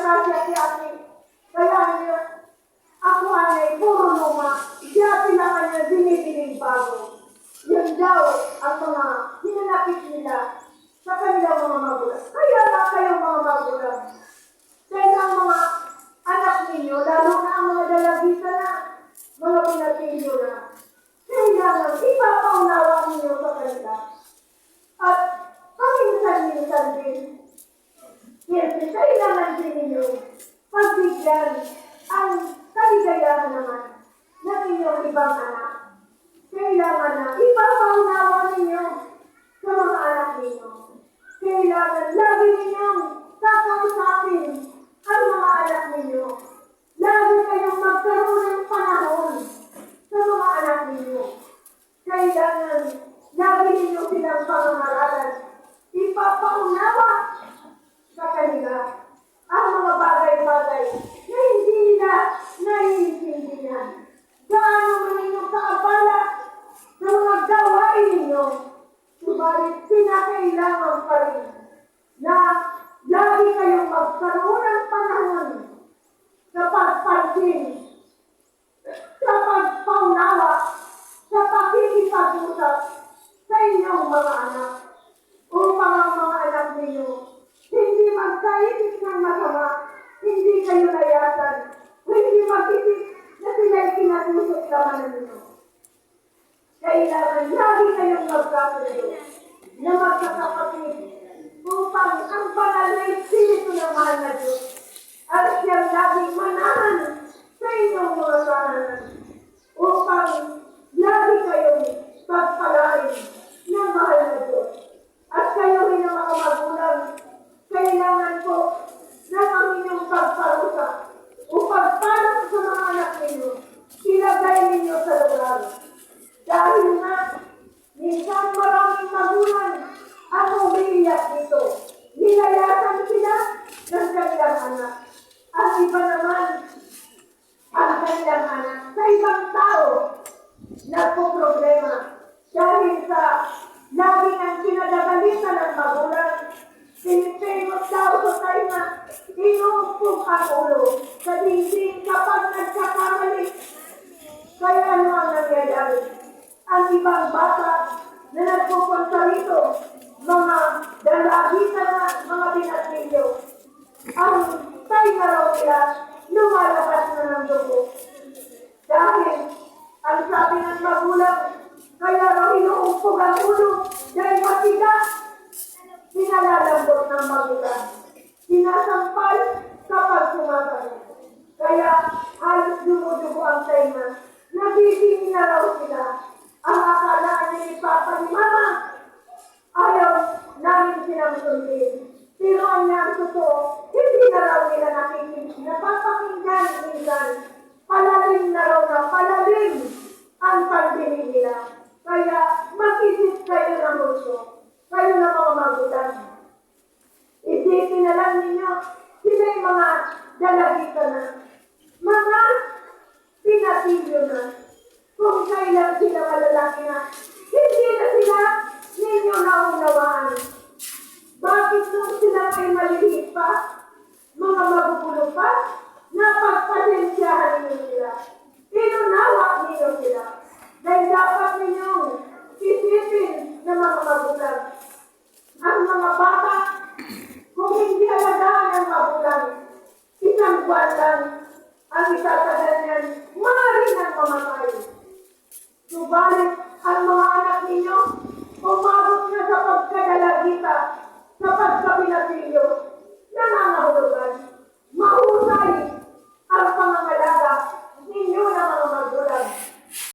grasya si Ate. Kaya niya, ako ay puro luma. Siya sila kanya binibiling bago. Yan daw ang mga hinanakit nila sa kanilang mga magulang. Kaya na kayong mga magulang. Kaya ang mga anak ninyo, lalo na ang mga dalagita na, mga pinatilyo na, kailangan ipapaunawa ninyo sa kanila. At paminsan-minsan din, yes, kailangan din ninyo pagbigyan ang kaligayahan naman ng inyong ibang anak. Kailangan na ipapaunawa ninyo sa mga anak ninyo. Kailangan lagi ninyong kakausapin ang mga anak ninyo. Lagi kayong magkaroon ng panahon sa mga anak ninyo. Kailangan lagi ninyo silang pangangaralan. Ipapaunawa sa kanila ang mga bagay-bagay na hindi nila naiintindihan. Gaano man ninyo kaabala sa mga gawain ninyo, subalit pinakailangan pa rin na lagi kayong magkaroon ng panahon sa pagpansin, sa pagpaunawa, sa pakikipag-usap sa inyong mga anak upang ang mga anak ninyo hindi magkaisip ng masama, hindi kayo layasan, hindi mag-isip na sila'y kinatusok naman ninyo. Kailangan lagi kayong magkasundo na magkakapatid upang ang banal na Espiritu ng mahal na Diyos at siyang laging manahan sa inyong mga kahanan upang lagi kayong pagpalain ng mahal na Diyos. At kayo rin ang mga magulang, kailangan po na ang inyong pagparusa upang para sa mga anak ninyo, ilagay ninyo sa lugar. Dahil nga, minsan maraming magulang ang umiiyak dito. Nilayasan sila ng kanilang anak. At iba naman ang kanilang anak sa ibang tao nagpo-problema dahil sa lagi ang kinadagalitan ng magulang. Sinipimot daw sa tayo na inuupong ang ulo sa dingding kapag nagkakamali. Kaya ano ang nangyayari? Ang ibang bata na nagpupunta rito, mga dalagita na mga binatilyo, ang tayo na raw nila lumalabas na ng dugo. Dahil ang sabi ng magulang, kaya raw inuupong ang ulo dahil matigas. Sinalalambot ng magulang. Sinasampal kapag sumasagot. Kaya halos dumudugo ang tainga. Nagiging na raw sila. Ang akalaan ni Papa ni Mama, ayaw namin silang sundin. Pero ang totoo, hindi na raw nila nakikinig. Napapakinggan minsan. Palalim na raw na palalim ang pagdinig nila. Kaya mag-isip kayo ng gusto. Kayo na mga magulang. Isipin na lang ninyo, sila yung mga dalagita na. Mga pinatilyo na. Kung kailan sila malalaki na, hindi na sila ninyo naunawaan. Bakit nung sila ay maliliit pa, mga magugulo pa, napagpasensyahan ninyo sila. Inunawa ninyo sila. Dahil dapat ninyong isipin na mga magulang. Ang mga bata, kung hindi alagaan ang magulang, isang buwan lang ang itatagal niyan,